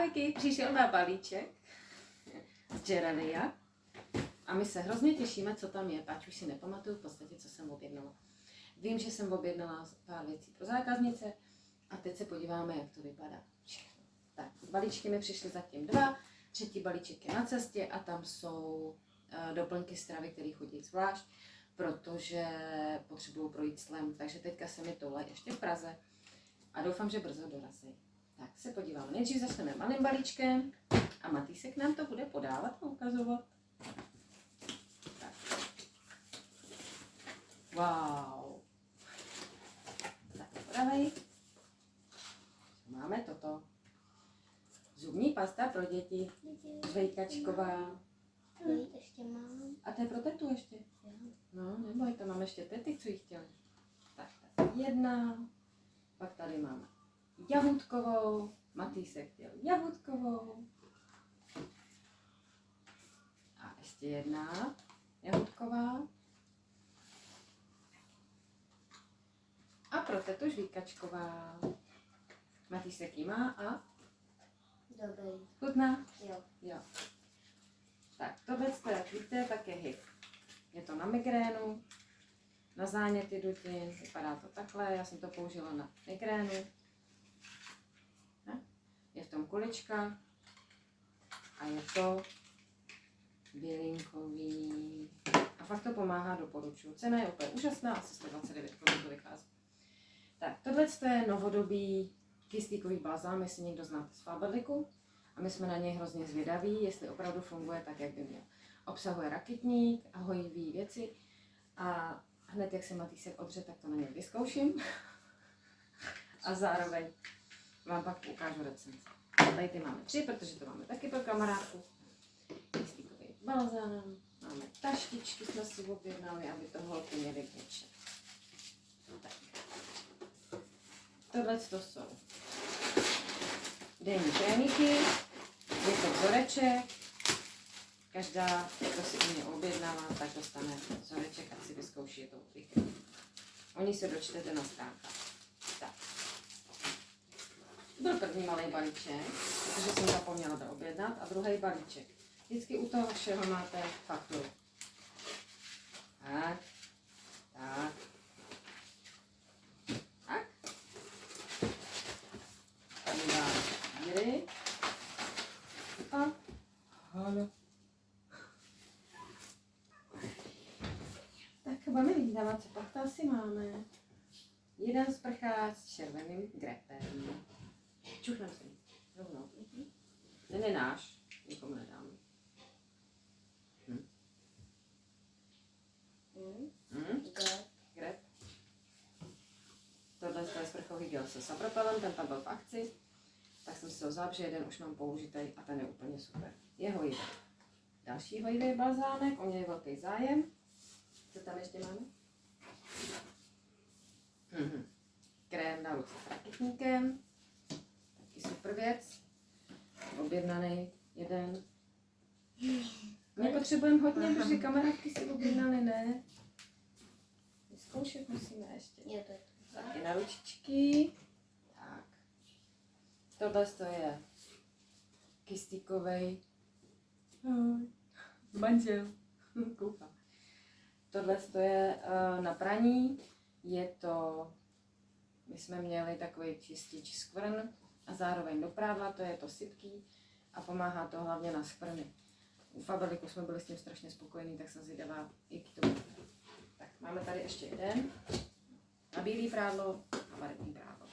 Ahojky, přišel na balíček z Gerania a my se hrozně těšíme, co tam je, pač už si nepamatuju v podstatě, co jsem objednala. Vím, že jsem objednala pár věcí pro zákaznice a teď se podíváme, jak to vypadá všechno. Tak, z balíčky mi přišly zatím 2, třetí balíček je na cestě a tam jsou doplňky stravy, které chodí zvlášť, protože potřebuju projít slem, takže teďka se mi tohle ještě v Praze a doufám, že brzo dorazí. Tak se podíváme. Nejdřív začneme malým balíčkem a Matýsek nám to bude podávat a ukazovat. Tak. Wow. Tak podávej. Máme toto. Zubní pasta pro děti. Vejkačková. Ještě mám. A to je pro tetu ještě? No, neboj, to máme ještě tety, co jí chtěli. Tak, jedna. Pak tady máme jahůdkovou. Matýsek chtěl jahůdkovou. A ještě jedna jahůdková. A pro tetu žvíkačková. Matýsek jí má a? Dobrý. Chutná? Jo. Jo. Tak, tohle, jak víte, tak je hip. Je to na migrénu, na záněty dutin, vypadá to takhle, já jsem to použila na migrénu. Je v tom kulička a je to bylinkový. A fakt to pomáhá, doporučuji. Cena je úplně úžasná, asi 129 korun to vychází. Tak, tohle je novodobý kyslíkový balzám, jestli někdo znáte z Faberliku. A my jsme na něj hrozně zvědaví, jestli opravdu funguje tak, jak by měl. Obsahuje rakitník a hojivý věci. A hned, jak se Matýsek odře, tak to na něj vyzkouším. A zároveň vám pak ukážu recept. Tady ty máme 3, protože to máme taky pro kamarádku. Kyslíkový balzám. Máme taštičky, jsme si objednali, aby to holky měly k něčem. Tak. Tohle to jsou denní krémíky, je to vzoreček, každá, kdo si u mě objednává, tak dostane vzoreček, ať si vyzkouší to víkend. Oni se dočtete na stránkách. Tak. Byl první malý balíček, protože jsem zapomněla doobjednat, a druhý balíček. Vždycky u toho všeho máte fakturu. Tak, tak. A halo. Tak budeme vydávat, co pak to asi máme. Jeden sprcháč s červeným grepem. Čuchnám si. Rovnou. Ten je náš, nikomu nedáme. Grep. Tohle je sprchový gel se sapropelem, ten tam byl v akci. Tak jsem si ho vzal, že jeden už mám použitý a ten je úplně super. Je hojivý. Další hojivý balzámek, o něj je velký zájem. Co tam ještě máme? Krém na ruce s rakitníkem. Taky super věc. Objednaný jeden. My potřebujeme hodně, protože kamarádky si objednali, ne? Vyzkoušet musíme ještě. Jo, to je Taky na ručičky. Tohle je kyslíkovej manžel. Kouká. Tohle je na praní. Je to, my jsme měli takový čistič skvrn a zároveň do prádla, to je to sypký a pomáhá to hlavně na skvrny. U Faberliku jsme byli s tím strašně spokojení, tak jsem zvědavá, jaký to bude. Tak máme tady ještě jeden. Na bílý prádlo a barevný prádlo.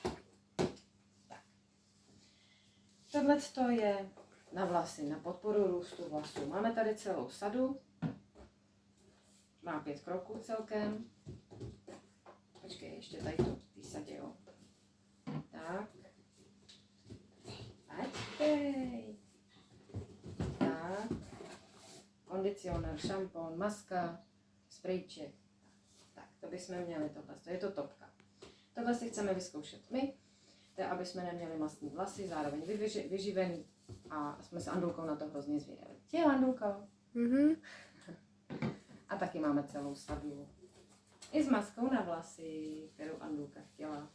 Tohle je na vlasy, na podporu růstu vlasů. Máme tady celou sadu. Má 5 kroků celkem. Počkej, ještě tady to v té sadě, jo. Tak. Počkej. Tak. Kondicionér, šampon, maska, sprejček. Tak, to bychom měli tohle. Je to topka. Tohle si chceme vyzkoušet my. To je, aby jsme neměli mastní vlasy, zároveň vyživený a jsme s Andulkou na to hrozně zvědaví. Těho, Andulko. A taky máme celou sadu. I s maskou na vlasy, kterou Andulka chtěla.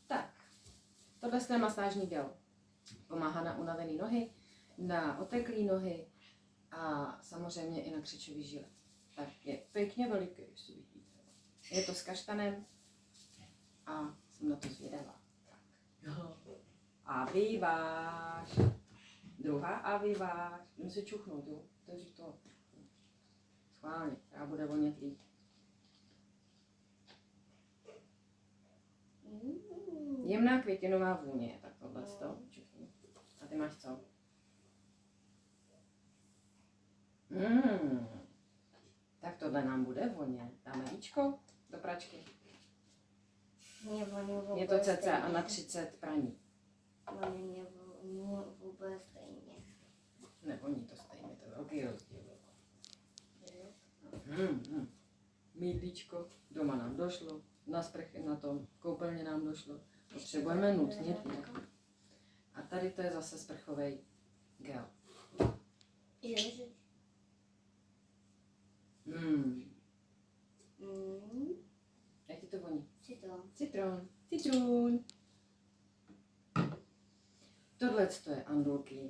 Tak, Tohle je masážní gel. Pomáhá na unavené nohy, na oteklé nohy a samozřejmě i na křečový žilet. Tak je pěkně veliký, jestli vidíte. Je to s kaštanem a jsem na to zvědavá. Tak. A vyváž. Druhá a vyváž. Jdem si čuchnout, jo? Takže to. Schválně, já bude vonět líp. Jemná květinová vůně, tak tohle to čuchni. A ty máš co? Tak tohle nám bude voně. Dáme víčko do pračky. Mě voní vůbec Je to cca stejně. na 30 praní. Voní mě vůbec stejně. Nevoní to stejně, to je velký rozdíl. Mýdlíčko, doma nám došlo, na sprchy, na tom koupelně nám došlo. Potřebujeme nutně pít. A tady to je zase sprchový gel. Ježiš. Jak ti to voní? Citron. Citron. Citron. Tohle je Andulky.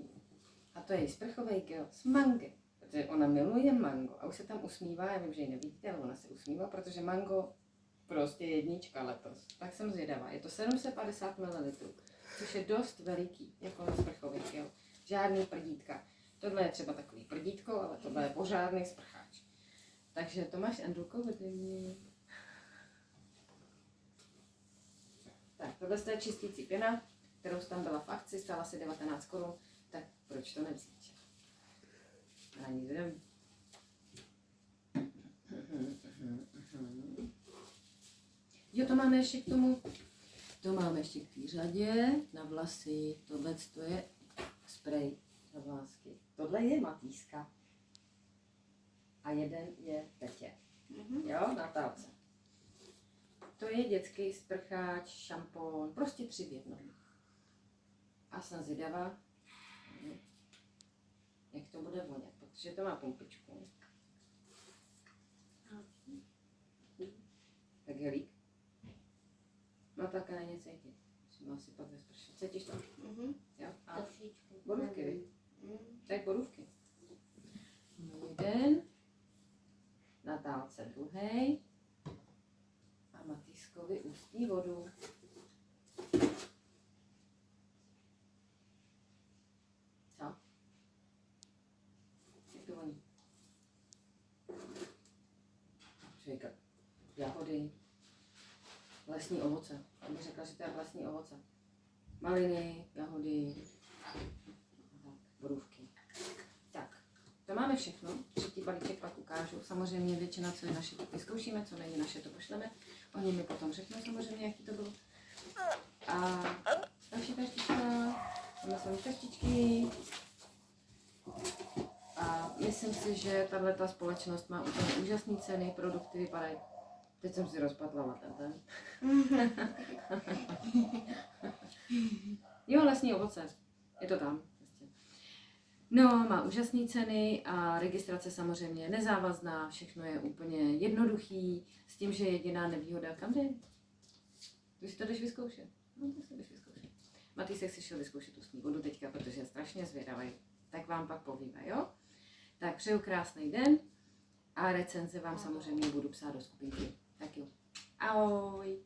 A to je její sprchový gel s mangem. Protože ona miluje mango. A už se tam usmívá, já vím, že ji nevidíte, ale ona se usmívá, protože mango prostě jednička letos. Tak jsem zvědavá. Je to 750 ml, což je dost veliký, jako na sprchový gel. Žádný prdítka. Tohle je třeba takový prdítko, ale tohle je pořádný sprcháč. Takže to máš, Andulko, ode mě. Tak, tohle je čistící pěna, kterou tam byla v akci, stála si 19 korun, tak proč to nevzít? Ani jdem. Jo, to máme ještě k tomu, to máme ještě k té řadě na vlasy, tohle to je sprej na vlásky. Tohle je Matýska a jeden je Petě. Jo, na tálce. To je dětský sprcháč, šampon, prostě 3 v jednom. A jsem zvědavá, jak to bude vonět, protože to má pumpičku. Tak helík. No tak na ně cítit. Musím asi pak ve sprše. Cítíš to? Jo? A Trošičku. borůvky, vy? Tak borůvky. Jeden. Na tálce druhý. A Matýskovi ústí vodu. Co? Jak to voní? Člověka. Jahody. Lesní ovoce. Já bych řekla, že to je lesní ovoce. Maliny, jahody. A tak, borůvky. Tak, to máme všechno. Třetí balíček pak ukážu. Samozřejmě většina, co je naše, to vyzkoušíme, co není naše, to pošleme. Oni mi potom řeknou samozřejmě, jaký to bylo. A další kaštička. Máme své kaštičky. A myslím si, že tato společnost má úplně úžasné ceny, produkty vypadají. Teď jsem si rozpatlala ten. Jo, lesní ovoce. Je to tam. No, má úžasné ceny a registrace samozřejmě je nezávazná, všechno je úplně jednoduchý, s tím, že jediná nevýhoda, kam jde? Ty si to jdeš vyzkoušet. No, tak si jdeš vyzkoušet. Matýsek si šel vyzkoušet ústní vodu teďka, protože je strašně zvědavý. Tak vám pak povíme, jo? Tak přeju krásný den a recenze vám samozřejmě budu psát do skupinky. Tak jo. Ahoj.